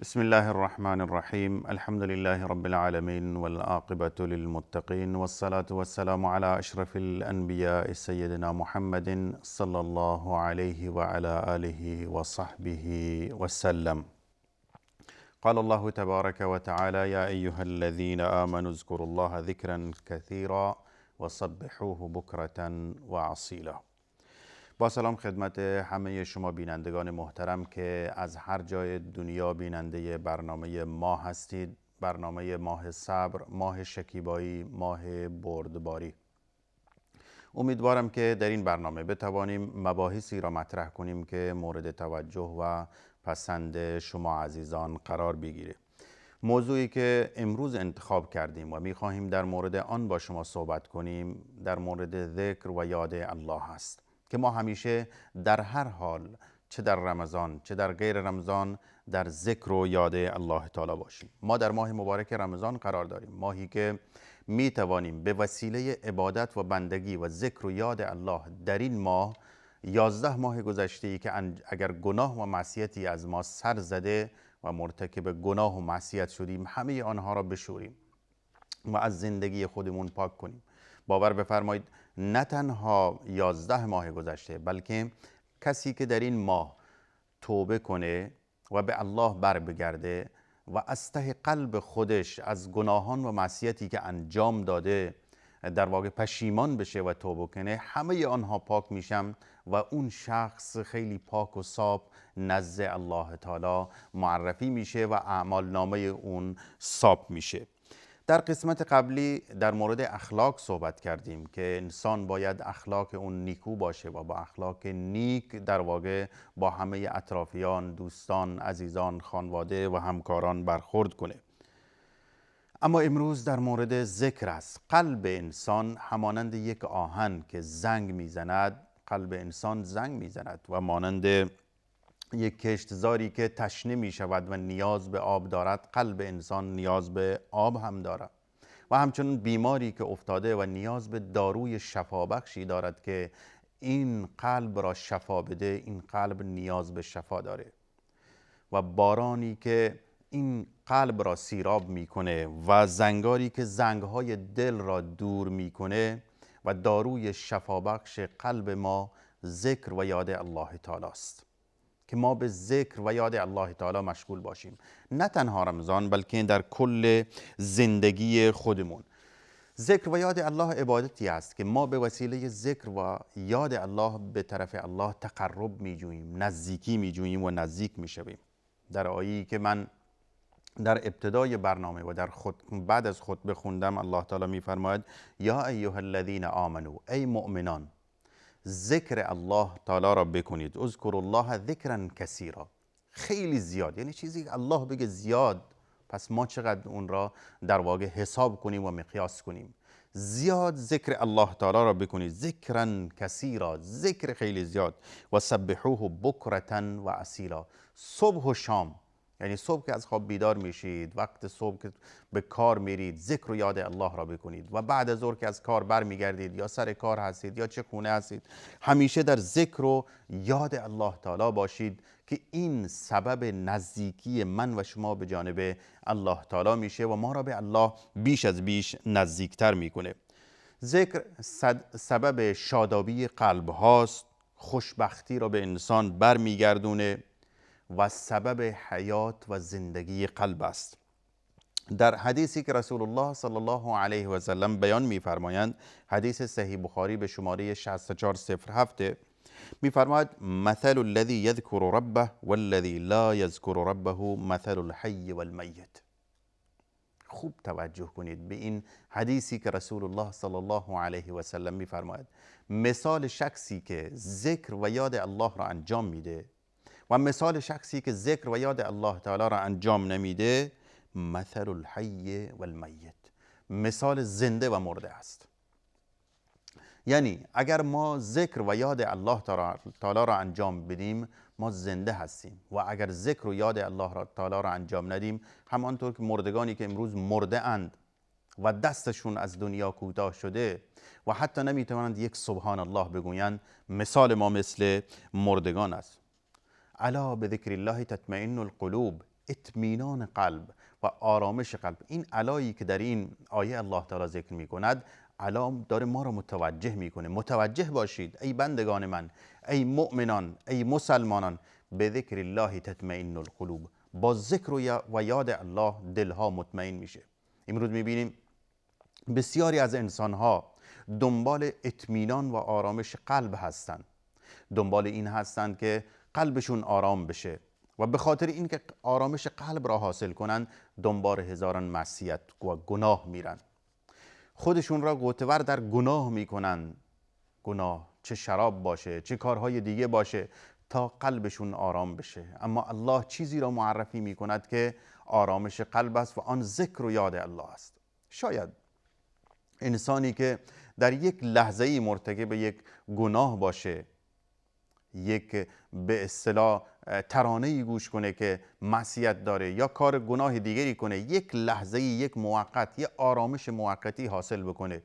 بسم الله الرحمن الرحيم الحمد لله رب العالمين والعاقبة للمتقين والصلاة والسلام على أشرف الأنبياء سيدنا محمد صلى الله عليه وعلى آله وصحبه وسلم. قال الله تبارك وتعالى يا أيها الذين آمنوا اذكروا الله ذكرا كثيرا وسبحوه بكرة وأصيلا. با سلام خدمت همه شما بینندگان محترم که از هر جای دنیا بیننده برنامه ما هستید، برنامه ماه صبر، ماه شکیبایی، ماه بردباری. امیدوارم که در این برنامه بتوانیم مباحثی را مطرح کنیم که مورد توجه و پسند شما عزیزان قرار بگیره. موضوعی که امروز انتخاب کردیم و می‌خواهیم در مورد آن با شما صحبت کنیم در مورد ذکر و یاد الله است که ما همیشه در هر حال، چه در رمضان چه در غیر رمضان، در ذکر و یاد الله تعالی باشیم. ما در ماه مبارک رمضان قرار داریم، ماهی که می توانیم به وسیله عبادت و بندگی و ذکر و یاد الله در این ماه 11 ماه گذشته ای که اگر گناه و معصیتی از ما سر زده و مرتکب گناه و معصیت شدیم، همه آنها را بشوریم و از زندگی خودمون پاک کنیم. باور بفرمایید نه تنها 11 ماه گذشته، بلکه کسی که در این ماه توبه کنه و به الله بر بگرده و از ته قلب خودش از گناهان و معصیتی که انجام داده در واقع پشیمان بشه و توبه کنه، همه آنها پاک میشن و اون شخص خیلی پاک و صاف نزد الله تعالی معرفی میشه و اعمال نامه اون صاف میشه. در قسمت قبلی در مورد اخلاق صحبت کردیم که انسان باید اخلاق اون نیکو باشه و با اخلاق نیک در واقع با همه اطرافیان، دوستان، عزیزان، خانواده و همکاران برخورد کنه. اما امروز در مورد ذکر است. قلب انسان همانند یک آهن که زنگ میزند، قلب انسان زنگ میزند و مانند یک کشتزاری که تشنه می شود و نیاز به آب دارد، قلب انسان نیاز به آب هم دارد و همچنین بیماری که افتاده و نیاز به داروی شفابخشی دارد که این قلب را شفا بده، این قلب نیاز به شفا داره و بارانی که این قلب را سیراب میکنه و زنگاری که زنگهای دل را دور میکنه و داروی شفابخش قلب ما ذکر و یاد الله تعالی است که ما به ذکر و یاد الله تعالی مشغول باشیم، نه تنها رمضان بلکه در کل زندگی خودمون. ذکر و یاد الله عبادتی است که ما به وسیله ذکر و یاد الله به طرف الله تقرب می جوییم، نزدیکی می جوییم و نزدیک می شویم. در آیه‌ای که من در ابتدای برنامه و بعد از خطبه خوندم، الله تعالی می فرماید یا ایها الذین آمنو، ای مؤمنان، ذکر الله تعالی را بکنید. اذکروا الله ذکرا کثیرا، خیلی زیاد، یعنی چیزی که الله بگه زیاد، پس ما چقدر اون را در واقع حساب کنیم و مقیاس کنیم. زیاد ذکر الله تعالی را بکنید، ذکرا کثیرا، ذکر خیلی زیاد. و سبحوه بکرة و اصیلا، صبح و شام، یعنی صبح که از خواب بیدار میشید، وقت صبح که به کار میرید، ذکر و یاد الله را بکنید و بعد از ظهر که از کار برمیگردید یا سر کار هستید یا چه خونه هستید، همیشه در ذکر و یاد الله تعالی باشید که این سبب نزدیکی من و شما به جانب الله تعالی میشه و ما را به الله بیش از بیش نزدیکتر میکنه. ذکر سبب شادابی قلب هاست، خوشبختی را به انسان برمیگردونه و سبب حیات و زندگی قلب است. در حدیثی که رسول الله صلی الله علیه و سلم بیان می‌فرمایند، حدیث صحیح بخاری به شماره 6407، می‌فرماید مثل الذی یذکر ربه والذی لا یذکر ربه مثل الحی والمیت. خوب توجه کنید به این حدیثی که رسول الله صلی الله علیه و سلم می‌فرماید. مثال شخصی که ذکر و یاد الله را انجام میده و مثال شخصی که ذکر و یاد الله تعالی را انجام نمیده، مثل الحی والمیت، مثال زنده و مرده است. یعنی اگر ما ذکر و یاد الله تعالی را انجام بدیم، ما زنده هستیم و اگر ذکر و یاد الله تعالی را انجام ندیم، همانطور که مردگانی که امروز مرده اند و دستشون از دنیا کوتاه شده و حتی نمیتوانند یک سبحان الله بگویند، مثال ما مثل مردگان است. الا بذکر الله تطمئن القلوب، اطمینان قلب و آرامش قلب. این علایی که در این آیه الله تعالی ذکر می کند، علا داره ما را متوجه میکنه. متوجه باشید ای بندگان من، ای مؤمنان، ای مسلمانان، به ذکر الله تطمئن القلوب. با ذکر و یاد الله دلها مطمئن میشه. امروز میبینیم بسیاری از انسانها دنبال اطمینان و آرامش قلب هستند، دنبال این هستند که قلبشون آرام بشه و به خاطر اینکه آرامش قلب را حاصل کنند دنبال هزاران معصیت و گناه میرن، خودشون را غوطه‌ور در گناه میکنن، گناه چه شراب باشه چه کارهای دیگه باشه، تا قلبشون آرام بشه. اما الله چیزی را معرفی میکند که آرامش قلب است و آن ذکر و یاد الله است. شاید انسانی که در یک لحظه‌ای مرتکب یک گناه باشه، یک به اصطلاح ترانه‌ای گوش کنه که معصیت داره یا کار گناه دیگری کنه، یک لحظه‌ای، یک موقت، یک آرامش موقتی حاصل بکنه،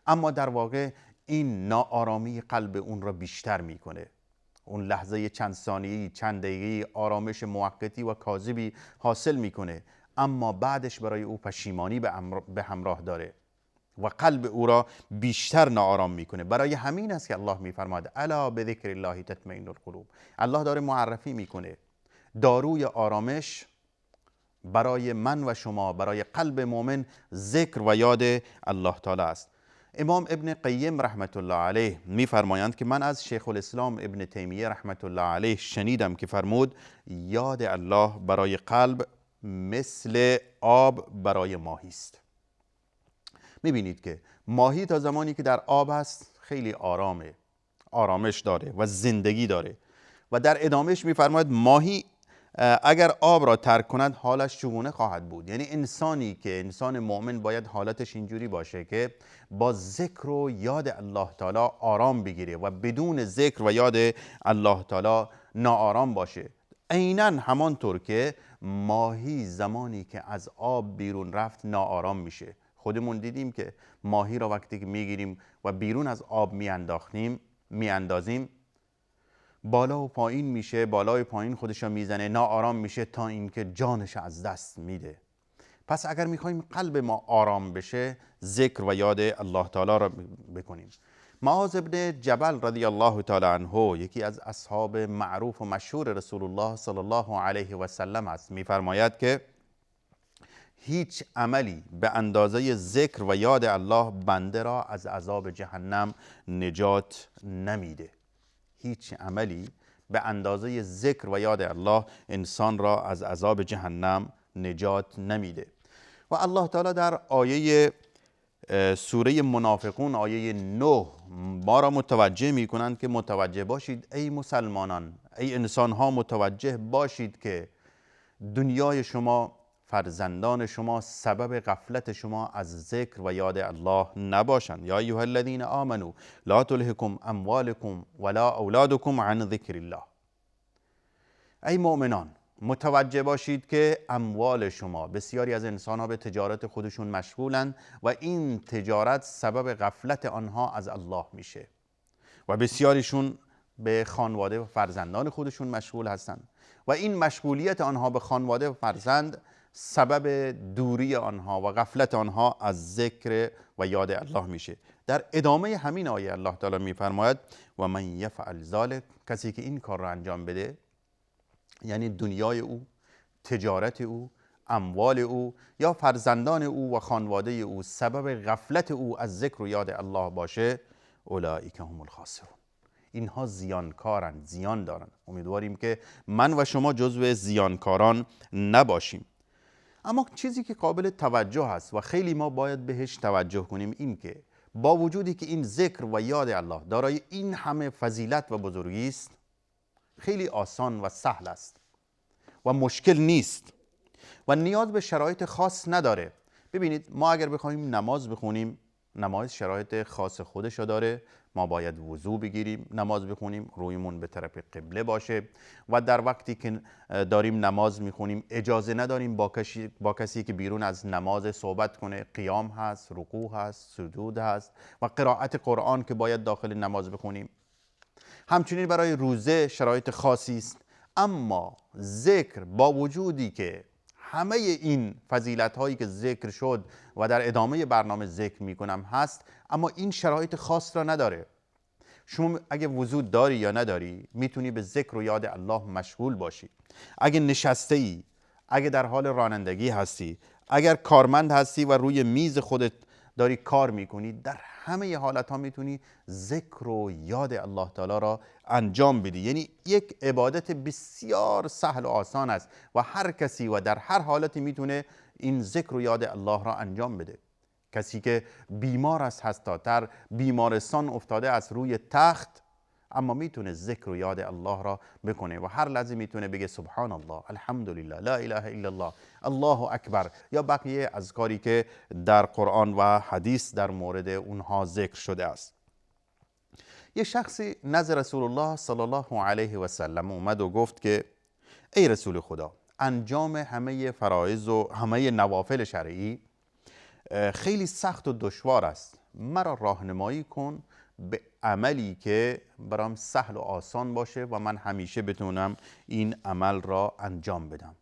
اما در واقع این ناآرامی قلب اون را بیشتر میکنه. اون لحظه چند ثانیه‌ای، چند دقیقه‌ای آرامش موقتی و کاذبی حاصل میکنه، اما بعدش برای او پشیمانی به همراه داره و قلب او را بیشتر ناآرام میکنه. برای همین است که الله میفرماید الا بذکر الله تطمئن القلوب. الله داره معرفی میکنه داروی آرامش برای من و شما، برای قلب مؤمن، ذکر و یاد الله تعالی است. امام ابن قیم رحمت الله علیه میفرمایند که من از شیخ الاسلام ابن تیمیه رحمت الله علیه شنیدم که فرمود یاد الله برای قلب مثل آب برای ماهی است. میبینید که ماهی تا زمانی که در آب هست خیلی آرامه، آرامش داره و زندگی داره و در ادامهش میفرماید ماهی اگر آب را ترک کند حالش چگونه خواهد بود. یعنی انسانی که انسان مؤمن باید حالتش اینجوری باشه که با ذکر و یاد الله تعالی آرام بگیره و بدون ذکر و یاد الله تعالی ناآرام باشه. عیناً همانطور که ماهی زمانی که از آب بیرون رفت ناآرام میشه. خودمون دیدیم که ماهی را وقتی که میگیریم و بیرون از آب میاندازیم بالا و پایین میشه، بالای پایین خودش را میزنه، ناآرام میشه تا اینکه جانش از دست میده. پس اگر میخوایم قلب ما آرام بشه ذکر و یاد الله تعالی را بکنیم. معاذ ابن جبل رضی الله تعالی عنه یکی از اصحاب معروف و مشهور رسول الله صلی الله علیه و سلم است، میفرماید که هیچ عملی به اندازه ذکر و یاد الله بنده را از عذاب جهنم نجات نمیده. هیچ عملی به اندازه ذکر و یاد الله انسان را از عذاب جهنم نجات نمیده. و الله تعالی در آیه سوره منافقون آیه 9 ما را متوجه می کنند که متوجه باشید ای مسلمانان، ای انسان ها متوجه باشید که دنیای شما، فرزندان شما سبب غفلت شما از ذکر و یاد الله نباشند. یا ایها الذین آمنوا لا تلهکم اموالکم ولا اولادکم عن ذکر الله. ای مؤمنان متوجه باشید که اموال شما، بسیاری از انسان ها به تجارت خودشون مشغولند و این تجارت سبب غفلت آنها از الله میشه و بسیاریشون به خانواده و فرزندان خودشون مشغول هستند و این مشغولیت آنها به خانواده و فرزند سبب دوری آنها و غفلت آنها از ذکر و یاد الله میشه. در ادامه همین آیه الله تعالی میفرماید و من یفعل ذلک، کسی که این کار را انجام بده، یعنی دنیای او، تجارت او، اموال او یا فرزندان او و خانواده او سبب غفلت او از ذکر و یاد الله باشه، اولئک هم الخاسرون، اینها زیانکارن، زیان دارن. امیدواریم که من و شما جزو زیانکاران نباشیم. اما چیزی که قابل توجه است و خیلی ما باید بهش توجه کنیم این که با وجودی که این ذکر و یاد الله دارای این همه فضیلت و بزرگی است، خیلی آسان و سهل است و مشکل نیست و نیاز به شرایط خاص نداره. ببینید ما اگر بخوایم نماز بخونیم، نماز شرایط خاص خودشو داره. ما باید وضو بگیریم نماز بخونیم، رویمون به طرف قبله باشه و در وقتی که داریم نماز میخونیم اجازه نداریم با کسی که بیرون از نماز صحبت کنه. قیام هست، رکوع هست، سجود هست و قرائت قرآن که باید داخل نماز بخونیم. همچنین برای روزه شرایط خاصی است، اما ذکر با وجودی که همه این فضیلت هایی که ذکر شد و در ادامه برنامه ذکر میکنم هست، اما این شرایط خاص را نداره. شما اگه وجود داری یا نداری میتونی به ذکر و یاد الله مشغول باشی. اگه نشسته ای، اگه در حال رانندگی هستی، اگر کارمند هستی و روی میز خودت داری کار میکنی، در همه حالت ها میتونی ذکر و یاد الله تعالی را انجام بدی. یعنی یک عبادت بسیار سهل و آسان است و هر کسی و در هر حالتی میتونه این ذکر و یاد الله را انجام بده. کسی که بیمار است، حتی در بیمارستان افتاده است روی تخت، اما میتونه ذکر و یاد الله را بکنه و هر لحظه میتونه بگه سبحان الله، الحمدلله، لا اله الا الله، الله اکبر، یا بقیه اذکاری که در قرآن و حدیث در مورد اونها ذکر شده است. یه شخصی نزد رسول الله صلی الله علیه و سلم اومد و گفت که ای رسول خدا، انجام همه فرایض و همه نوافل شرعی خیلی سخت و دشوار است. مرا راهنمایی کن به عملی که برام سهل و آسان باشه و من همیشه بتونم این عمل را انجام بدم.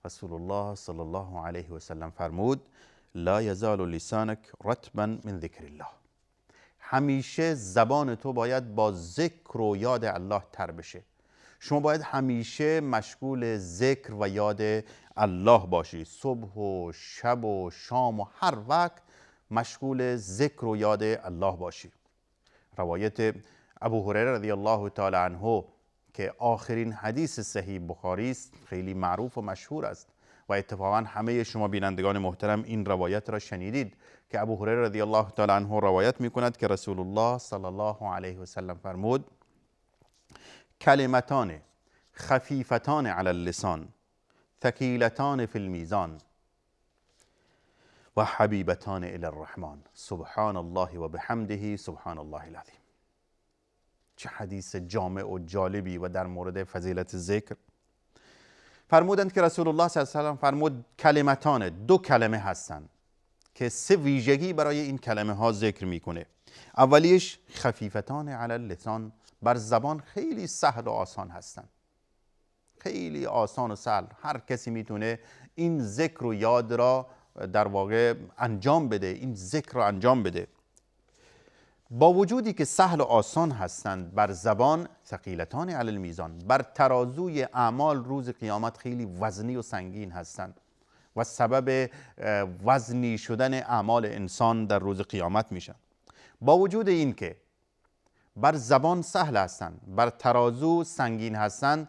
رسول الله صلی الله علیه و سلم فرمود لا یزال لسانک رطبا من ذکر الله. همیشه زبان تو باید با ذکر و یاد الله تر بشه. شما باید همیشه مشغول ذکر و یاد الله باشی. صبح و شب و شام و هر وقت مشغول ذکر و یاد الله باشی. روایت ابو هریره رضی الله تعالی عنه که آخرین حدیث صحیح بخاری است، خیلی معروف و مشهور است و اتفاقا همه شما بینندگان محترم این روایت را شنیدید که ابو هریره رضی الله تعالی عنه روایت می کند که رسول الله صلی الله علیه و سلم فرمود کلمتان خفیفتان علی اللسان ثقیلتان فی المیزان و حبیبتان الی الرحمن سبحان الله و بحمده سبحان الله العظیم. چه حدیث جامع و جالبی و در مورد فضیلت ذکر. فرمودند که رسول الله صلی الله علیه و سلم فرمود کلمتان، دو کلمه هستند که سه ویژگی برای این کلمه ها ذکر میکنه. اولیش خفیفتان علی اللسان، بر زبان خیلی سهل و آسان هستند. خیلی آسان و سهل، هر کسی میتونه این ذکر و یاد را در واقع انجام بده، این ذکر را انجام بده. با وجودی که سهل و آسان هستند بر زبان، ثقیلتان علی المیزان، بر ترازوی اعمال روز قیامت خیلی وزنی و سنگین هستند و سبب وزنی شدن اعمال انسان در روز قیامت میشن. با وجود این که بر زبان سهل هستند، بر ترازو سنگین هستند،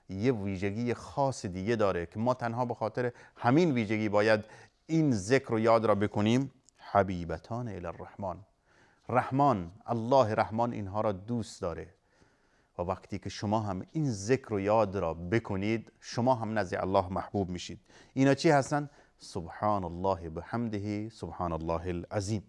یه ویژگی خاص دیگه داره که ما تنها به خاطر همین ویژگی باید این ذکر و یاد را بکنیم. حبیبتان الی الرحمن، رحمان، الله رحمان اینها را دوست داره و وقتی که شما هم این ذکر و یاد را بکنید شما هم نزد الله محبوب میشید. اینا چی هستن؟ سبحان الله بحمده سبحان الله العظیم،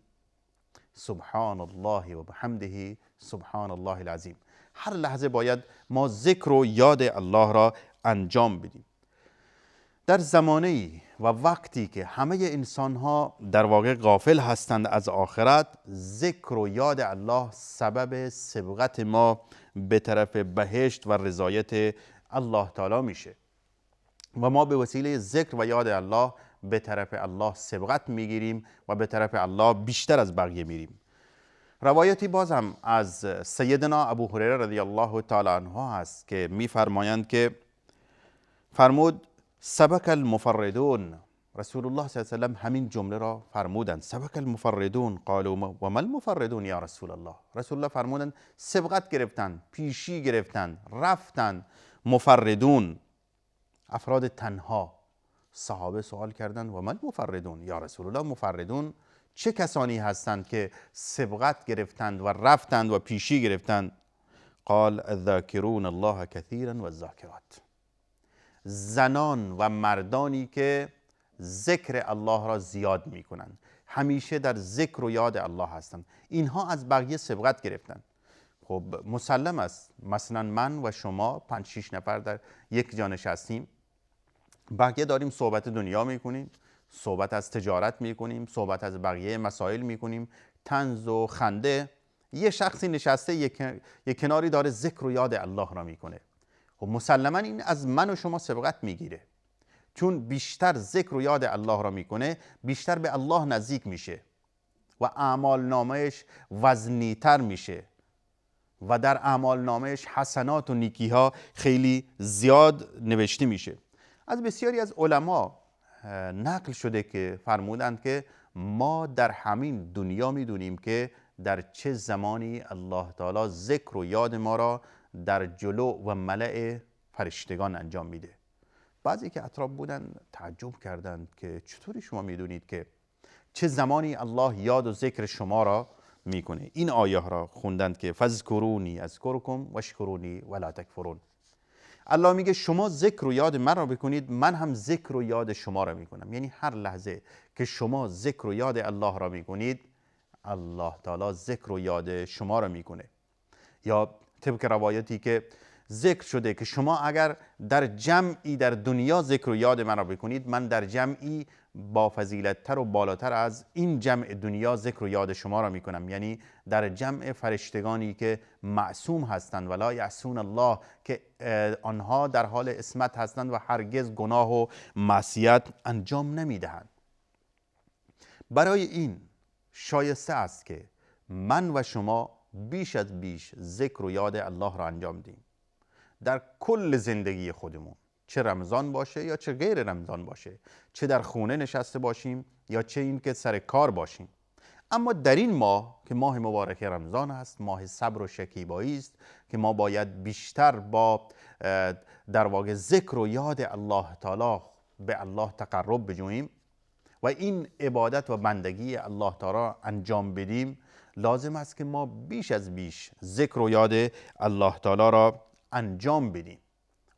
سبحان الله و بحمده سبحان الله العظیم. هر لحظه باید ما ذکر و یاد الله را انجام بدیم. در زمانه‌ای و وقتی که همه انسان‌ها در واقع غافل هستند از آخرت، ذکر و یاد الله سبب سبقت ما به طرف بهشت و رضایت الله تعالی میشه و ما به وسیله ذکر و یاد الله به طرف الله سبقت میگیریم و به طرف الله بیشتر از بقیه میریم. روایتی بازم از سیدنا ابو هریره رضی الله تعالی عنه هست که میفرمایند که فرمود سبک المفردون. رسول الله صلی الله علیه و سلم همین جمله را فرمودند، سبک المفردون. قالوا و ما المفردون یا رسول الله. رسول الله فرمودند سبقت گرفتند، پیشی گرفتند، رفتند. مفردون، افراد تنها. صحابه سوال کردند و ما المفردون یا رسول الله، مفردون چه کسانی هستند که سبقت گرفتند و رفتند و پیشی گرفتند؟ قال الذاکرون الله کثیرا و الذاکرات. زنان و مردانی که ذکر الله را زیاد می کنند، همیشه در ذکر و یاد الله هستند، اینها از بقیه سبقت گرفتند. خب مسلم است مثلا من و شما 5-6 نفر در یک جا نشستیم، بقیه داریم صحبت دنیا میکنیم، صحبت از تجارت میکنیم، صحبت از بقیه مسائل میکنیم، طنز و خنده. یه شخصی نشسته یک کناری داره ذکر و یاد الله را میکنه. خب مسلما این از من و شما سبقت میگیره، چون بیشتر ذکر و یاد الله را میکنه بیشتر به الله نزدیک میشه و اعمال نامهش وزنی تر میشه و در اعمال نامهش حسنات و نیکی ها خیلی زیاد نوشته میشه. از بسیاری از علما نقل شده که فرمودند که ما در همین دنیا میدونیم که در چه زمانی الله تعالی ذکر و یاد ما را در جلو و ملأ فرشتگان انجام میده. بعضی که اطراف بودن تعجب کردند که چطوری شما میدونید که چه زمانی الله یاد و ذکر شما را میکنه. این آیه را خوندند که فذکرونی اذکرکم واشکرونی ولا تکفرون. الله میگه شما ذکر و یاد من را بکنید، من هم ذکر و یاد شما را میکنم. یعنی هر لحظه که شما ذکر و یاد الله را میکنید، الله تعالی ذکر و یاد شما را میکنه. یا طبق روایتی که ذکر شده که شما اگر در جمعی در دنیا ذکر و یاد من را بکنید، من در جمعی با فضیلت‌تر و بالاتر از این جمع دنیا ذکر و یاد شما را میکنم. یعنی در جمع فرشتگانی که معصوم هستند ولا یعصون الله، که آنها در حال عصمت هستند و هرگز گناه و معصیت انجام نمیدهند. برای این شایسته است که من و شما بیش از بیش ذکر و یاد الله را انجام دیم در کل زندگی خودمون، چه رمضان باشه یا چه غیر رمضان باشه، چه در خونه نشسته باشیم یا چه این که سر کار باشیم. اما در این ماه که ماه مبارک رمضان است، ماه صبر و شکیبایی است که ما باید بیشتر با در واقع ذکر و یاد الله تعالی به الله تقرب بجوییم و این عبادت و بندگی الله تعالی انجام بدیم. لازم است که ما بیش از بیش ذکر و یاد الله تعالی را انجام بدیم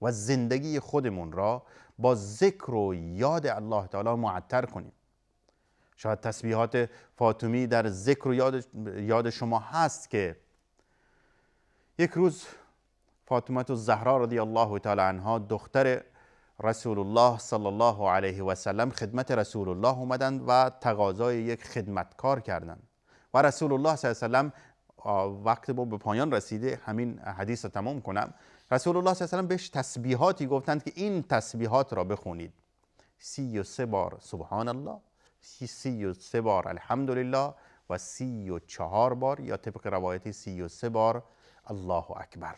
و زندگی خودمون را با ذکر و یاد الله تعالی معطر کنیم. شاید تسبیحات فاطمی در ذکر و یاد شما هست که یک روز فاطمه الزهرا رضی الله تعالی عنها دختر رسول الله صلی الله علیه و سلم خدمت رسول الله اومدند و تقاضای یک خدمتکار کردند و رسول الله صلی الله علیه و سلم وقت به پایان رسیده، همین حدیث رو تمام کنم. رسول الله صلی الله علیه و سلم بهش تسبیحاتی گفتند که این تسبیحات را بخونید: 33 بار سبحان الله، 33 بار الحمدلله و 34 بار یا طبق روایتی 33 بار الله اکبر.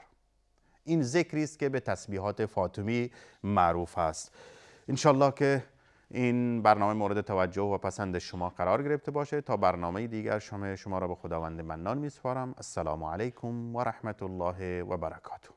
این ذکری است که به تسبیحات فاطمی معروف است. انشالله که این برنامه مورد توجه و پسند شما قرار گرفته باشه. تا برنامه دیگر شما را به خداوند منان میسپارم. السلام علیکم و رحمت الله و برکاته.